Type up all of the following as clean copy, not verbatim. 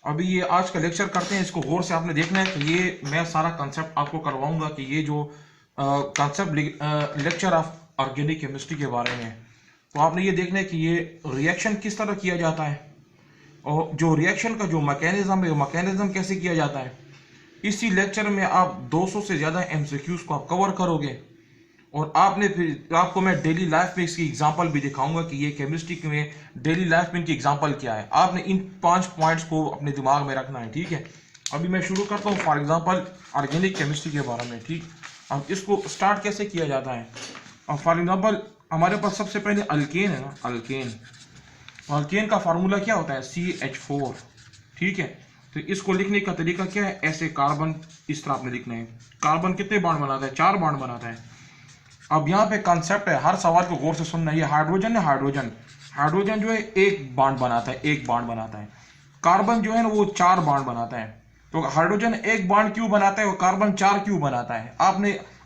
अभी ये आज का लेक्चर करते हैं, इसको गौर से आपने देखना है। तो ये मैं सारा कंसेप्ट आपको करवाऊंगा कि ये जो concept lecture of organic chemistry के बारे में है, तो आपने ये देखना है कि ये रिएक्शन किस तरह किया जाता है और जो रिएक्शन का जो मैकेनिज्म है, मैकेनिज्म कैसे किया जाता है। इसी लेक्चर में आप 200 से ज़्यादा एमसीक्यूज को आप कवर करोगे और आपने फिर आपको मैं डेली लाइफ में इसकी एग्जांपल भी दिखाऊंगा कि ये केमिस्ट्री में डेली लाइफ में इनकी एग्जांपल क्या है। आपने इन 5 पॉइंट्स को अपने दिमाग में रखना है, ठीक है। अभी मैं शुरू करता हूँ फॉर एग्जांपल ऑर्गेनिक केमिस्ट्री के बारे में, ठीक। अब इसको स्टार्ट कैसे किया जाता है। अब फॉर एग्जांपल हमारे पास सबसे पहले अल्केन है ना, अल्केन का फार्मूला क्या होता है, CH4, ठीक है। तो इसको लिखने का तरीका क्या है, ऐसे कार्बन इस तरह आपने लिखना है। कार्बन कितने बॉन्ड बनाता है, 4 बॉन्ड बनाता है। अब यहाँ पे कॉन्सेप्ट है, हर सवाल को गौर से सुनना है। ये हाइड्रोजन है, हाइड्रोजन जो है एक बॉन्ड बनाता है, कार्बन जो है ना वो 4 बॉन्ड बनाता है। तो हाइड्रोजन एक बॉन्ड क्यों बनाता है और कार्बन 4 क्यों बनाता है।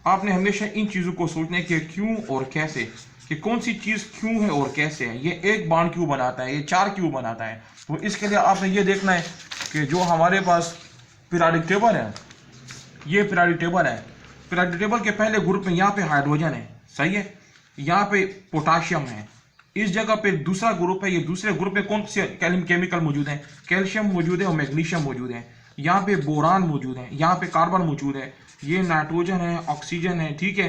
आपने हमेशा इन चीजों को सोचने के क्यों और कैसे, कि कौन सी चीज क्यों है और कैसे है। ये एक बॉन्ड क्यों बनाता है, ये 4 क्यों बनाता है। तो इसके लिए आपने ये देखना है कि जो हमारे पास पीरियोडिक टेबल है, ये पीरियोडिक टेबल के पहले ग्रुप में यहाँ पे हाइड्रोजन है, सही है। यहाँ पे पोटाशियम है, इस जगह पे दूसरा ग्रुप है। ये दूसरे ग्रुप में कौन से केमिकल मौजूद हैं, कैल्शियम मौजूद है और मैग्नीशियम मौजूद है। यहाँ पे बोरान मौजूद है, यहाँ पे कार्बन मौजूद है। ये नाइट्रोजन है, ऑक्सीजन है, ठीक है।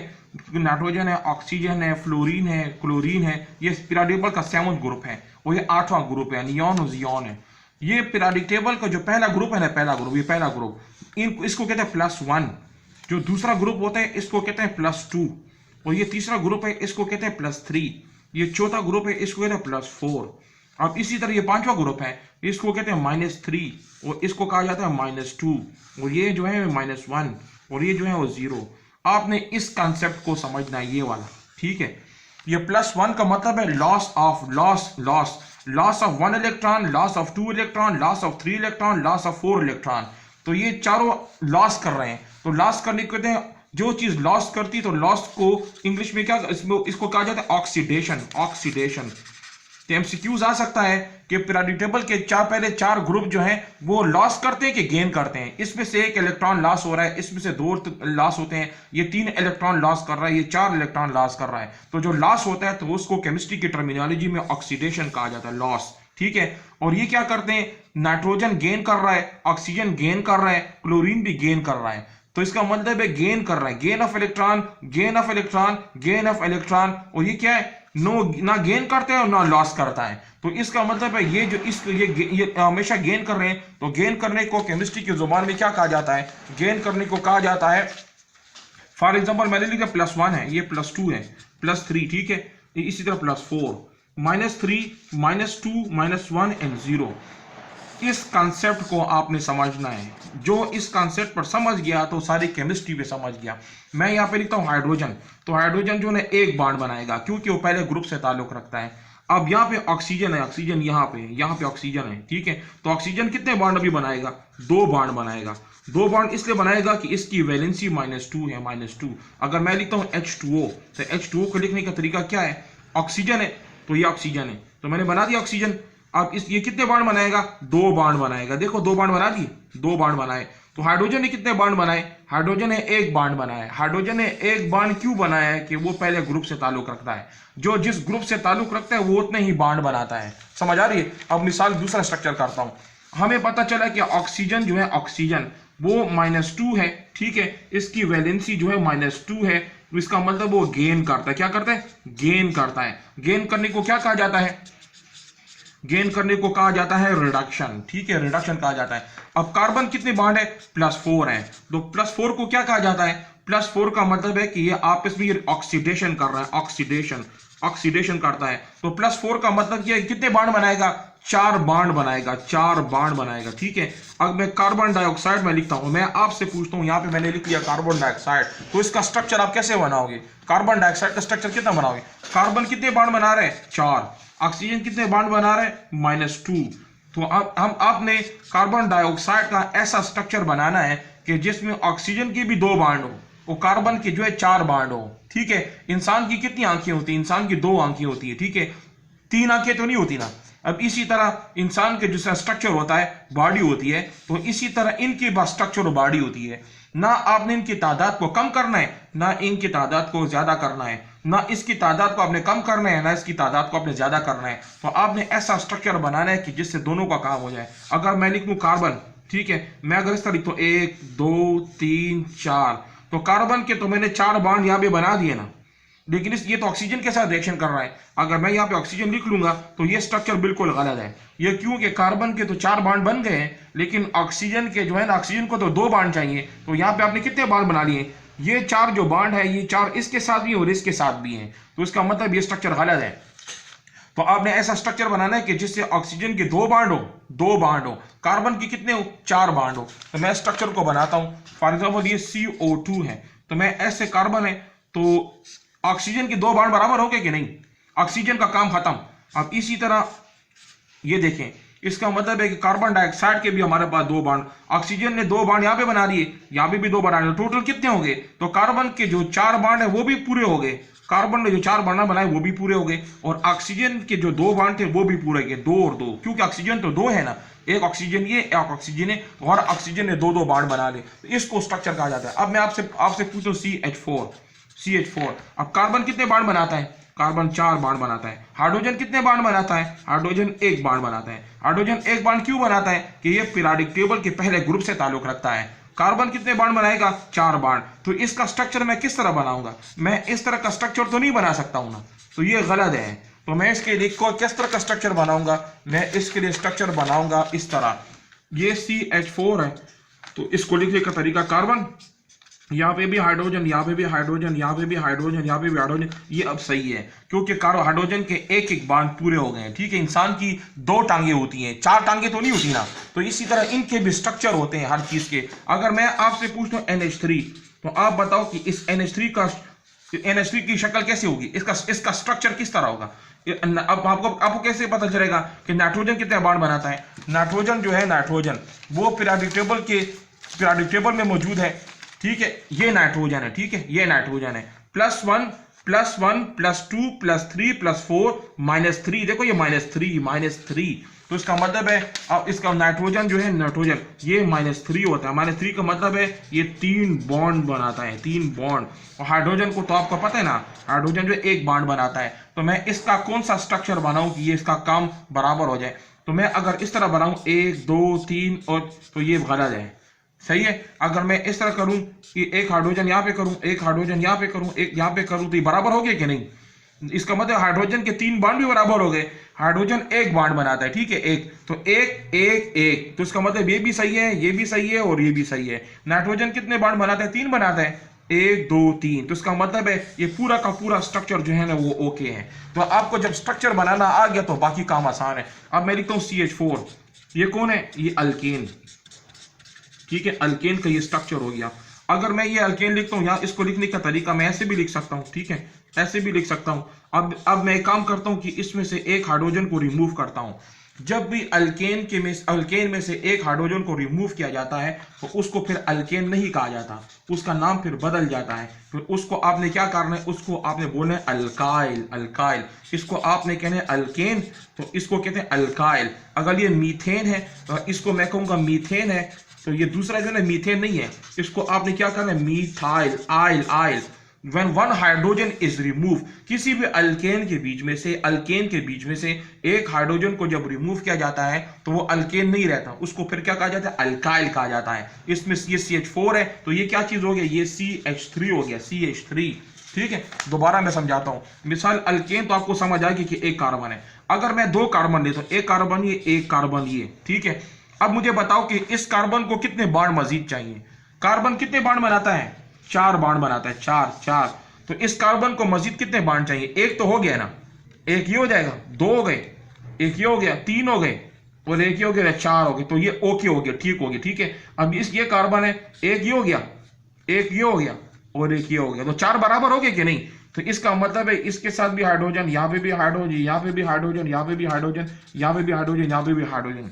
नाइट्रोजन है, ऑक्सीजन है, फ्लोरीन है, क्लोरीन है। ये पीरियोडिक टेबल का 7वां ग्रुप है और ये 8वां ग्रुप है, नियॉन और जियॉन है। ये पीरियोडिक टेबल का जो पहला ग्रुप है ना, ये पहला ग्रुप, इसको कहते हैं +1। जो दूसरा ग्रुप होता है इसको कहते हैं +2 और ये तीसरा ग्रुप है इसको कहते हैं +3। ये चौथा ग्रुप है इसको कहते हैं +4। अब इसी तरह ये 5वां ग्रुप है, इसको कहते हैं -3 और इसको कहा जाता है -2 और ये जो है -1 और ये जो है वो 0। आपने इस कॉन्सेप्ट को समझना है, ये वाला, ठीक है। ये +1 का मतलब है loss of 1 electron, loss of 2 electron, loss of 3 electron, loss of 4 electron. तो ये चारों लॉस कर रहे हैं। तो लॉस करने के लिए जो चीज लॉस करती, तो लॉस को इंग्लिश में क्या, इसको कहा जाता है ऑक्सीडेशन। तो एमसीक्यूज आ सकता है कि पीरियोडिक टेबल के पहले 4 ग्रुप जो हैं वो लॉस करते हैं कि गेन करते हैं। इसमें से 1 इलेक्ट्रॉन लॉस हो रहा है, इसमें से 2 लॉस होते हैं। ये 3 इलेक्ट्रॉन लॉस कर रहा है, ये 4 इलेक्ट्रॉन लॉस कर रहा है। तो जो लॉस होता है तो उसको केमिस्ट्री की टर्मिनोलॉजी में ऑक्सीडेशन कहा जाता है, लॉस, ठीक है। और ये क्या करते हैं, नाइट्रोजन गेन कर रहा है, ऑक्सीजन गेन कर रहा है, क्लोरीन भी गेन कर रहा है। तो इसका मतलब है गेन कर रहा है, गेन ऑफ इलेक्ट्रॉन। और ये क्या है, ना गेन करता है और ना लॉस करता है। तो इसका मतलब है ये जो ये हमेशा गेन कर रहे हैं। तो गेन करने को केमिस्ट्री की जुबान में क्या कहा जाता है, गेन करने को कहा जाता है। फॉर एग्जांपल मैंने लिखा +1 है, ये +2 है, +3, ठीक है। इसी तरह +4, -3, -2, -1 एंड 0। इस कंसेप्ट को आपने समझना है। जो इस कंसेप्ट पर समझ गया तो सारी केमिस्ट्री पे समझ गया। मैं यहाँ पे लिखता हूँ हाइड्रोजन। तो हाइड्रोजन जो है एक बॉन्ड बनाएगा क्योंकि वो पहले ग्रुप से ताल्लुक रखता है। अब यहाँ पे ऑक्सीजन है, ऑक्सीजन यहाँ पे ऑक्सीजन है, ठीक है। तो ऑक्सीजन कितने बॉन्ड अभी बनाएगा, 2 बॉन्ड बनाएगा। 2 बॉन्ड इसलिए बनाएगा कि इसकी वैलेंसी -2 है, -2। अगर मैं लिखता हूँ H2O, तो H2O को लिखने का तरीका क्या है, ऑक्सीजन है तो ये ऑक्सीजन है, तो मैंने बना दिया ऑक्सीजन। अब ये कितने बॉन्ड बनाएगा, 2 बॉन्ड बनाएगा। देखो 2 बॉन्ड बना दिए, 2 बॉन्ड बनाए। तो हाइड्रोजन ने कितने बॉन्ड बनाए, हाइड्रोजन ने 1 बॉन्ड बनाया। हाइड्रोजन ने 1 बॉन्ड क्यों बनाया है कि वो पहले ग्रुप से ताल्लुक रखता है। जो जिस ग्रुप से ताल्लुक रखता है वो उतने ही बॉन्ड बनाता है। समझ आ रही है। अब मिसाल दूसरा स्ट्रक्चर करता हूं। हमें पता चला कि ऑक्सीजन जो है, ऑक्सीजन वो -2 है, ठीक है। इसकी वैलेंसी जो है -2 है। तो इसका मतलब वो गेन करता है। क्या करता है, गेन करता है। गेन करने को क्या कहा जाता है, गेन करने को कहा जाता है रिडक्शन, ठीक है, रिडक्शन कहा जाता है। अब कार्बन कितने बॉन्ड है, +4 है। तो +4 को क्या कहा जाता है, +4 का मतलब है कि ये आपस में ये ऑक्सीडेशन कर रहा है, ऑक्सीडेशन करता है। तो +4 का मतलब ये कितने बॉन्ड बनाएगा, 4 बॉन्ड बनाएगा, ठीक है। अब मैं कार्बन डाइऑक्साइड में लिखता हूं। मैं आपसे पूछता हूं, यहाँ पे मैंने लिख लिया कार्बन डाइऑक्साइड। तो इसका स्ट्रक्चर आप कैसे बनाओगे, कार्बन डाइऑक्साइड का स्ट्रक्चर कितना बनाओगे। कार्बन कितने बॉन्ड बना रहे हैं, 4। ऑक्सीजन कितने बॉन्ड बना रहे हैं, -2। तो अब आपने कार्बन डाइऑक्साइड का ऐसा स्ट्रक्चर बनाना है कि जिसमें ऑक्सीजन की भी 2 बॉन्ड हो और कार्बन की जो है 4 बॉन्ड हो, ठीक है। इंसान की कितनी आंखें होती है, इंसान की 2 आंखें होती है, ठीक है। 3 आंखें तो नहीं होती ना, अब इसी तरह इंसान के जिसका स्ट्रक्चर होता है, बॉडी होती है, तो इसी तरह इनकी स्ट्रक्चर और बॉडी होती है। ना आपने इनकी तादाद को कम करना है, ना इनकी तादाद को ज्यादा करना है, ना इसकी तादाद को आपने कम करना है, ना इसकी तादाद को आपने ज्यादा करना है। तो आपने ऐसा स्ट्रक्चर बनाना है कि जिससे दोनों का काम हो जाए। अगर मैं लिख दूं कार्बन, ठीक है, मैं अगर इस तरह लिखता हूं 1 2 3 4, तो कार्बन के तो मैंने 4 बॉन्ड यहां पे बना दिए ना, लेकिन ये तो ऑक्सीजन के साथ रिएक्शन कर रहा है। अगर मैं यहाँ पे ऑक्सीजन लिख लूंगा तो ये स्ट्रक्चर बिल्कुल गलत है। ये क्यों कि कार्बन के तो 4 बॉन्ड बन गए हैं, लेकिन ऑक्सीजन के जो है ना, ऑक्सीजन को तो 2 बॉन्ड चाहिए। तो यहाँ पे आपने कितने बॉन्ड बना लिए? ये 4 जो बॉन्ड है, ये 4 इसके साथ भी और इसके साथ भी हैं, तो इसका मतलब ये स्ट्रक्चर गलत है। तो आपने ऐसा स्ट्रक्चर बनाना है कि जिससे ऑक्सीजन के 2 बॉन्ड हो, 2 बॉन्ड हो, कार्बन की कितने हो? 4 बॉन्ड हो। तो मैं स्ट्रक्चर को बनाता हूं। फॉर एग्जाम्पल ये CO2 है, तो मैं ऐसे कार्बन है, तो ऑक्सीजन के 2 बॉन्ड बराबर हो गए कि नहीं? ऑक्सीजन का काम खत्म। अब इसी तरह ये देखें, इसका मतलब है कि कार्बन डाइऑक्साइड के भी हमारे पास 2 बॉन्ड, ऑक्सीजन ने 2 बॉन्ड यहां पे बना दिए, यहां पे भी 2 बना दिए, टोटल कितने हो गए? तो कार्बन के जो 4 बॉन्ड है वो भी पूरे हो गए, कार्बन ने जो 4 बॉन्ड बनाए वो भी पूरे हो गए, और ऑक्सीजन के जो 2 बॉन्ड थे वो भी पूरे गए, 2 और 2, क्योंकि ऑक्सीजन तो 2 है ना, एक ऑक्सीजन ये, एक ऑक्सीजन है, और ऑक्सीजन ने 2 बॉन्ड बना ले, तो इसको स्ट्रक्चर कहा जाता है। अब मैं आपसे पूछूं CH4, अब कार्बन कितने बॉन्ड बनाता है? कार्बन 4 बॉन्ड बनाता है। हाइड्रोजन कितने बॉन्ड बनाता है? हाइड्रोजन 1 बॉन्ड बनाता है। हाइड्रोजन 1 बॉन्ड क्यों बनाता है? कि ये पीरियोडिक टेबल के पहले ग्रुप से ताल्लुक रखता है। कार्बन कितने बॉन्ड बनाएगा? 4 बॉन्ड। तो इसका स्ट्रक्चर मैं किस तरह बनाऊंगा? मैं इस तरह का स्ट्रक्चर तो नहीं बना सकता हूं ना, तो ये गलत है। तो मैं इसके लिए किस तरह का स्ट्रक्चर बनाऊंगा? मैं इसके लिए स्ट्रक्चर बनाऊंगा इस तरह। ये CH4 है, तो इसको लिखने का तरीका, कार्बन, यहाँ पे भी हाइड्रोजन, यहाँ पे भी हाइड्रोजन, यहाँ पे भी हाइड्रोजन, यहाँ पे भी हाइड्रोजन। ये अब सही है क्योंकि हाइड्रोजन के एक एक बॉन्ड पूरे हो गए हैं। ठीक है, इंसान की 2 टांगे होती हैं, 4 टांगे तो नहीं होती ना, तो इसी तरह इनके भी स्ट्रक्चर होते हैं हर चीज के। अगर मैं आपसे पूछता हूँ NH3, तो आप बताओ कि इस NH3 की शक्ल कैसे होगी? इसका स्ट्रक्चर किस तरह होगा? अब आपको कैसे पता चलेगा कि नाइट्रोजन कितने बॉन्ड बनाता है? नाइट्रोजन जो है, नाइट्रोजन वो पीरियोडिक टेबल में मौजूद है। ठीक है, ये नाइट्रोजन है, ठीक है, ये नाइट्रोजन है, +1 +1 +2 +3 +4 -3, देखो ये -3, तो इसका मतलब है अब इसका नाइट्रोजन जो है, नाइट्रोजन ये -3 होता है। -3 का मतलब है ये 3 बॉन्ड बनाता है, 3 बॉन्ड। और हाइड्रोजन को तो आपको पता है ना, हाइड्रोजन जो 1 बॉन्ड बनाता है। तो मैं इसका कौन सा स्ट्रक्चर बनाऊं कि ये इसका काम बराबर हो जाए? तो मैं अगर इस तरह बनाऊं 1 2 3 और, तो ये गलत है, सही है। अगर मैं इस तरह करूं कि एक हाइड्रोजन यहां पे करूं, एक हाइड्रोजन यहां पे करूं, एक यहां पे करूं, तो ये बराबर हो गए कि नहीं? इसका मतलब हाइड्रोजन के 3 बॉन्ड भी बराबर हो गए। हाइड्रोजन 1 बॉन्ड बनाता है, ठीक है, एक, तो 1 1 1, तो इसका मतलब ये भी सही है, ये भी सही है और ये भी सही है। नाइट्रोजन कितने बॉन्ड बनाता है? 3 बनाता है, 1 2 3, तो इसका मतलब है ये पूरा का पूरा स्ट्रक्चर जो है ना वो ओके है। तो आपको जब स्ट्रक्चर बनाना आ गया तो बाकी काम आसान है। अब मैं लिखता हूं CH4, ये कौन है? ये अल्केन, ठीक है, अल्केन का ये स्ट्रक्चर हो गया। अगर मैं ये अल्केन लिखता हूं, यहां इसको लिखने का तरीका मैं ऐसे भी लिख सकता हूं, ठीक है, ऐसे भी लिख सकता हूं। अब मैं एक काम करता हूं कि इसमें से एक हाइड्रोजन को रिमूव करता हूं। जब भी अल्केन में से एक हाइड्रोजन को रिमूव किया जाता है तो उसको फिर अल्केन नहीं कहा जाता, उसका नाम फिर बदल जाता है। फिर उसको आपने क्या करना है? उसको आपने बोलना है अल्काइल। इसको आपने कहना है अल्केन, तो इसको कहते हैं अल्काइल। अगर ये मीथेन है तो इसको मैं कहूंगा मीथेन है, तो ये दूसरा जो है मीथेन नहीं है, इसको आपने क्या करना है? मीथाइल आइल। When one hydrogen is removed, किसी भी अल्केन के बीच में से एक हाइड्रोजन को जब रिमूव किया जाता है तो वो अल्केन नहीं रहता, उसको फिर क्या कहा जाता है? अल्काइल कहा जाता है। इसमें ये CH4 है, तो ये क्या चीज हो गया? ये CH3 हो गया, CH3। ठीक है, दोबारा मैं समझाता हूं। मिसाल अल्केन तो आपको समझ आएगी कि एक कार्बन है। अगर मैं 2 कार्बन लेता हूं, एक कार्बन ये, एक कार्बन ये, ठीक है। अब मुझे बताओ कि इस कार्बन को कितने बॉन्ड मजीद चाहिए? कार्बन कितने बॉन्ड बनाता है? 4 बॉन्ड बनाता है, 4। तो इस कार्बन को मजीद कितने बॉन्ड चाहिए? एक तो हो गया ना, एक ये हो जाएगा, 2 हो गए, एक ये हो गया, 3 हो गए, और एक ये हो गया, 4 हो गए। तो ये ओके हो गया, ठीक हो गया, ठीक है। अब ये कार्बन है, एक ये हो गया, एक ये हो गया, और एक ये हो गया, तो 4 बराबर हो गए कि नहीं? तो इसका मतलब है इसके साथ भी हाइड्रोजन, यहाँ पे भी हाइड्रोजन, यहाँ पे भी हाइड्रोजन, यहाँ पे भी हाइड्रोजन, यहाँ पे भी हाइड्रोजन, यहाँ पे भी हाइड्रोजन।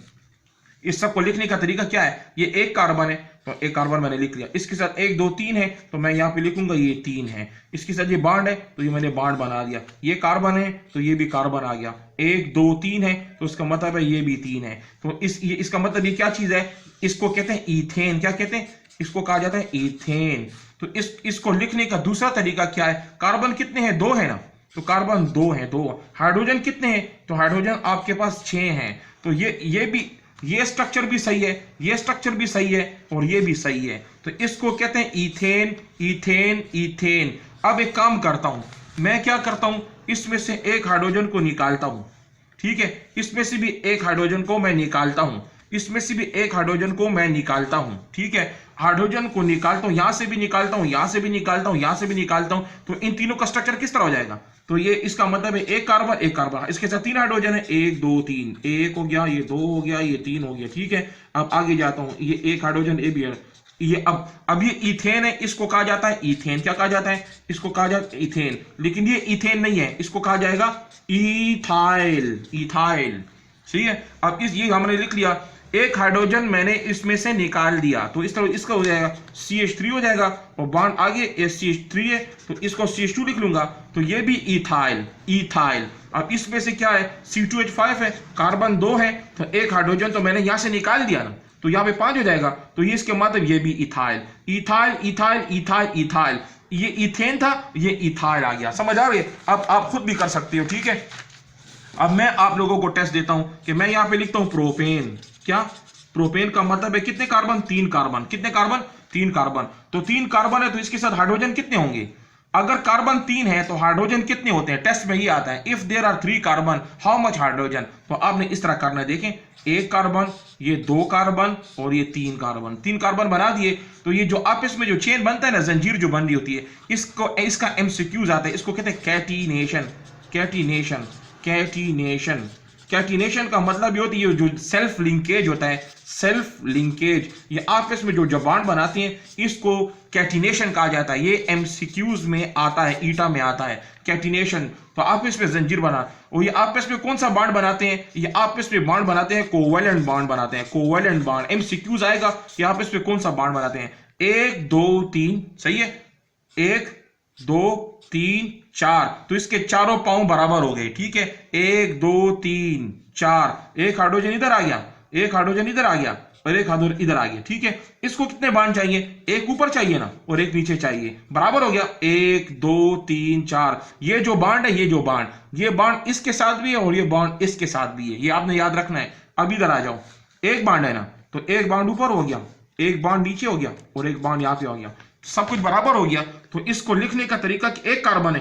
इस सब को लिखने का तरीका क्या है, ये एक कार्बन है तो एक कार्बन मैंने लिख लिया, इसके साथ 1 2 3 है तो मैं यहाँ पे लिखूंगा ये 3 है, इसके साथ ये बॉन्ड है तो ये मैंने बॉन्ड बना दिया, ये कार्बन है तो ये भी कार्बन आ गया, 1 2 3 है तो इसका मतलब है ये भी 3 है। तो इसका मतलब ये क्या चीज है, इसको कहते हैं ईथेन। क्या कहते हैं, इसको कहा जाता है ईथेन। तो इसको लिखने का दूसरा तरीका क्या है, कार्बन कितने हैं, 2 है ना, तो कार्बन 2 है, 2। हाइड्रोजन कितने हैं, तो हाइड्रोजन आपके पास 6 हैं। तो ये भी, ये स्ट्रक्चर भी सही है, ये स्ट्रक्चर भी सही है और ये भी सही है। तो इसको कहते हैं ईथेन, ईथेन, ईथेन। अब एक काम करता हूं, मैं क्या करता हूं, इसमें से एक हाइड्रोजन को निकालता हूं, ठीक है, इसमें से भी एक हाइड्रोजन को मैं निकालता हूं, इसमें से भी एक हाइड्रोजन को मैं निकालता हूं, ठीक है, हाइड्रोजन को निकालता हूं, यहां से भी निकालता हूं, यहां से भी निकालता हूं, यहां से भी निकालता हूं। तो इन तीनों का स्ट्रक्चर किस तरह हो जाएगा, तो ये इसका मतलब है एक कार्बन एक कार्बन, इसके साथ 3 हाइड्रोजन है, 1 2 3, 1 हो गया, ये 2 हो गया, ये 3 हो गया, ठीक है। अब आगे जाता हूं, ये एक हाइड्रोजन ए भी है, ये अब ये इथेन है, इसको कहा जाता है इथेन। क्या कहा जाता है, इसको कहा जाता है इथेन, लेकिन ये इथेन नहीं है, इसको कहा जाएगा इथाइल, इथाइल, सही है। अब ये हमने लिख लिया, एक हाइड्रोजन मैंने इसमें से निकाल दिया तो इस तरह इसका हो जाएगा CH3 हो जाएगा, और बॉन्ड आगे CH3 है तो इसको CH2 लिख लूंगा, तो ये भी इथाइल, इथाइल। अब इसमें से क्या है, C2H5 है, कार्बन 2 है, तो एक हाइड्रोजन तो मैंने यहां से निकाल दिया ना, तो यहाँ पे 5 हो जाएगा, तो ये इसके मतलब ये भी ethyl, ethyl, ethyl, ethyl, ethyl. ये इथेन था, ये इथाइल आ गया, समझ आ रही है। अब आप खुद भी कर सकते हो, ठीक है। अब मैं आप लोगों को टेस्ट देता हूं कि मैं यहां पे लिखता हूं प्रोपेन। क्या, प्रोपेन का मतलब है कितने कार्बन, 3 कार्बन, कितने कार्बन, 3 कार्बन। तो 3 कार्बन है तो इसके साथ हाइड्रोजन कितने होंगे, अगर कार्बन 3 है तो हाइड्रोजन कितने होते हैं, टेस्ट में ही आता है, if there are 3 carbon how much hydrogen. तो आपने इस तरह करना है, देखें, 1 कार्बन, ये 2 कार्बन और ये 3 कार्बन, 3 कार्बन बना दिए। तो ये जो आपस में जो चेन बनता है ना, जंजीर जो बन रही होती है, इसका MCQs आता है, इसको कहते हैं कैटिनेशन, कैटिनेशन, कैटिनेशन। कैटिनेशन का मतलब ये होती है जो सेल्फ लिंकेज होता है, सेल्फ लिंकेज, ये आपस में जो बॉन्ड बनाते हैं इसको कैटिनेशन कहा जाता है। ये MCQs में आता है, ईटा में आता है कैटिनेशन। तो आपस में जंजीर बना, और ये आपस में कौन सा बॉन्ड बनाते हैं, ये आपस में बॉन्ड बनाते हैं, कोवेलेंट बॉन्ड बनाते हैं, कोवेलेंट बॉन्ड। MCQs आएगा कि आपस में कौन सा बॉन्ड बनाते हैं, 1 2 3, सही है, 1 2 3 4, तो इसके चारों पांव बराबर हो गए, ठीक है, 1 2 3 4, एक हाइड्रोजन इधर आ गया, एक हाइड्रोजन इधर आ गया और एक हाइड्रोजन इधर आ गया, ठीक है। इसको कितने बॉन्ड चाहिए, एक ऊपर चाहिए ना और एक नीचे चाहिए, बराबर हो गया, 1 2 3 4। ये जो बॉन्ड है, ये जो बॉन्ड, ये बॉन्ड इसके साथ भी है और ये बॉन्ड इसके साथ भी है, ये आपने याद रखना है। अब इधर आ जाओ, एक बॉन्ड है ना, तो एक बॉन्ड ऊपर हो गया, एक बॉन्ड नीचे हो गया और एक बॉन्ड यहां पे हो गया, सब कुछ बराबर हो गया। तो इसको लिखने का तरीका कि एक कार्बन है,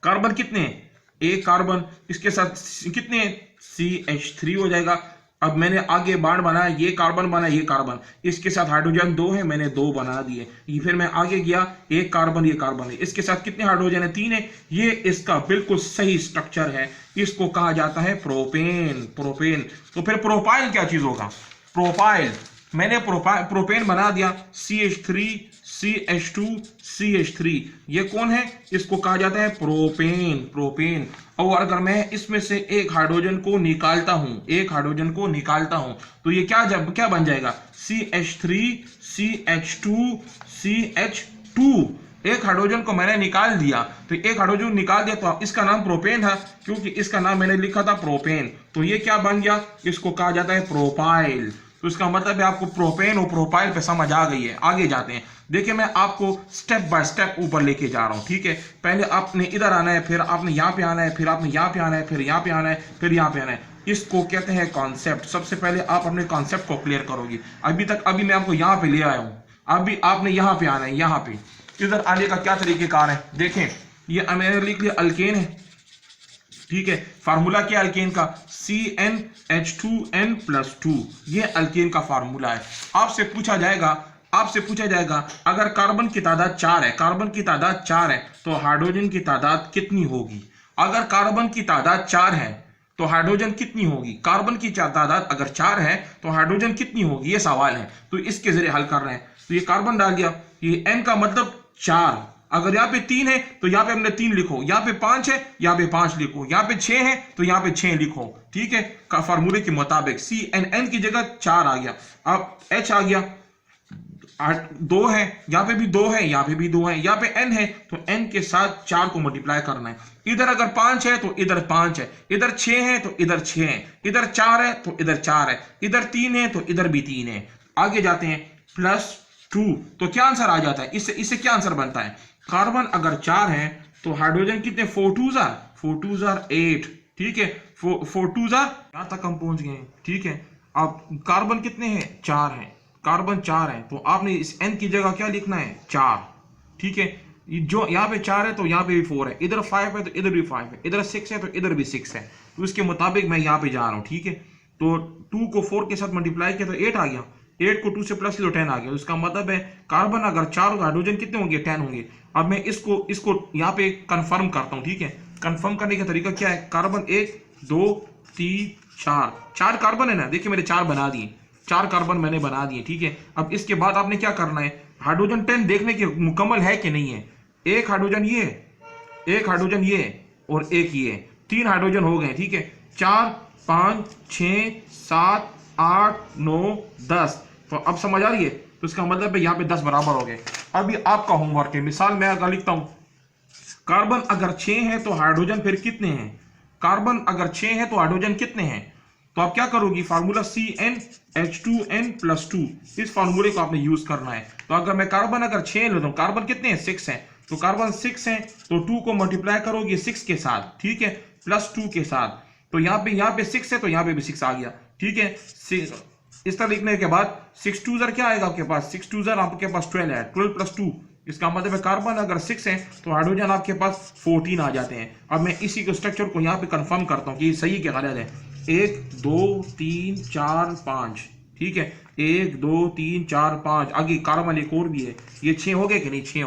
कार्बन कितने हैं, एक कार्बन, इसके साथ कितने हैं, CH3 हो जाएगा। अब मैंने आगे बॉन्ड बनाया, ये कार्बन बना, ये कार्बन, इसके साथ हाइड्रोजन 2 है, मैंने 2 बना दिए। ये फिर मैं आगे गया, एक कार्बन, ये कार्बन है, इसके साथ कितने हाइड्रोजन है, 3 है। ये इसका बिल्कुल सही स्ट्रक्चर है, इसको कहा जाता है प्रोपेन, प्रोपेन। तो फिर प्रोपाइल क्या चीज होगा, प्रोपाइल, मैंने प्रोपेन बना दिया, CH3 CH2 CH3, ये कौन है, इसको कहा जाता है प्रोपेन, प्रोपेन। और अगर मैं इसमें से एक हाइड्रोजन को निकालता हूं, एक हाइड्रोजन को निकालता हूं, तो ये क्या बन जाएगा, CH3 CH2 CH2। एक हाइड्रोजन को मैंने निकाल दिया, तो एक हाइड्रोजन निकाल दिया तो इसका नाम प्रोपेन था, क्योंकि इसका नाम मैंने लिखा था प्रोपेन। तो ये क्या बन गया, इसको कहा जाता है प्रोपाइल। तो इसका मतलब है आपको प्रोपेन और प्रोपाइल पे समझ आ गई है। आगे जाते हैं, देखिए मैं आपको स्टेप बाय स्टेप ऊपर लेके जा रहा हूं, ठीक है। पहले आपने इधर आना है, फिर आपने यहाँ पे आना है, फिर आपने यहाँ पे आना है, फिर यहाँ पे आना है, फिर यहाँ पे आना है। इसको कहते हैं कॉन्सेप्ट। सबसे पहले आप अपने कॉन्सेप्ट को क्लियर करोगे। अभी मैं आपको यहाँ पे ले आया हूँ, अभी आपने यहाँ पे आना है, यहाँ पे। इधर आने का क्या तरीकेकार है, देखें, ये मैंने लिख लिया अल्केन है, ठीक है। फार्मूला क्या अल्केन का, CnH2n+2, ये अल्केन का फार्मूला है। आपसे पूछा जाएगा अगर कार्बन की तादाद 4 है, कार्बन की तादाद 4 है तो हाइड्रोजन की तादाद कितनी होगी। अगर कार्बन की तादाद 4 है तो हाइड्रोजन कितनी होगी, कार्बन की तादाद अगर 4 है तो हाइड्रोजन कितनी होगी, ये सवाल है। तो इसके जरिए हल कर रहे हैं। तो ये कार्बन डाल दिया, ये n का मतलब 4, अगर यहाँ पे 3 है तो यहाँ पे हमने 3 लिखो, यहाँ पे 5 है यहाँ पे 5 लिखो, यहाँ पे 6 है तो यहाँ पे 6 लिखो, ठीक है, फार्मूले के मुताबिक। CNN की जगह 4 आ गया, अब H आ गया, 2 है, यहाँ पे भी 2 है, यहाँ पे भी 2 है, यहाँ पे N है तो N के साथ 4 को मल्टीप्लाई करना है। इधर अगर 5 है तो इधर 5 है, इधर 6 है तो इधर 6 है, इधर 4 है तो इधर 4 है, इधर 3 है तो इधर भी 3 है। आगे जाते हैं, +2, तो क्या आंसर आ जाता है, इससे क्या आंसर बनता है, कार्बन अगर 4 है तो हाइड्रोजन कितने, 4 2s are 8, ठीक है, 4 2s are, यहां तक हम पहुंच गए, ठीक है। अब कार्बन कितने हैं, 4 है, कार्बन 4 है, तो आपने इस N की जगह क्या लिखना है, 4, ठीक है। जो यहाँ पे 4 है तो यहाँ पे भी 4 है, इधर 5 है तो इधर भी 5 है, इधर 6 है तो इधर भी 6 है, तो इसके मुताबिक मैं यहाँ पे जा रहा हूँ, ठीक है। तो 2 को 4 के साथ मल्टीप्लाई किया तो 8 आ गया, 8 को 2 से प्लस लो 10 आ गया, उसका मतलब है कार्बन अगर 4 होगा हाइड्रोजन कितने होंगे, 10 होंगे। अब मैं इसको यहाँ पे कंफर्म करता हूँ, ठीक है। कंफर्म करने का तरीका क्या है, कार्बन 1 2 3 4 कार्बन है ना, देखिए मैंने 4 बना दिए, 4 कार्बन मैंने बना दिए, ठीक है। अब इसके बाद आपने क्या करना है, हाइड्रोजन 10 देखने के मुकम्मल है कि नहीं है, एक हाइड्रोजन ये, एक हाइड्रोजन ये और एक ये, 3 हाइड्रोजन हो गए, ठीक है। 4 5 6 7 8 9 10, तो अब समझ आ रही है, तो इसका मतलब है यहाँ पे 10 बराबर हो गए। अभी आपका होमवर्क है, मिसाल मैं अगर लिखता हूं, कार्बन अगर 6 है तो हाइड्रोजन फिर कितने हैं, कार्बन अगर 6 है तो हाइड्रोजन कितने हैं, तो आप क्या करोगी, फार्मूला CnH2n+2, इस फार्मूले को आपने यूज करना है। तो अगर मैं कार्बन अगर 6 लेता हूं, कार्बन कितने हैं, 6 हैं, तो कार्बन 6 हैं तो 2 को मल्टीप्लाई करोगे 6 के साथ, ठीक है, +2 के साथ, तो यहाँ पे 6 है तो यहाँ पे भी 6 आ गया, ठीक है। इस तरह लिखने के बाद 6 2s क्या आएगा आपके पास, 6 2s आपके पास 12 है, 12 + 2, इसका मतलब है कार्बन अगर 6 है तो हाइड्रोजन आपके पास 14 आ जाते हैं। अब मैं इसी के स्ट्रक्चर को यहाँ पे कंफर्म करता हूँ कि सही क्या गलत है, 1 2 3 4 5, ठीक है, 1 2 3 4 5, आगे कार्बन एक और भी है, ये 6 हो गए कि नहीं, 6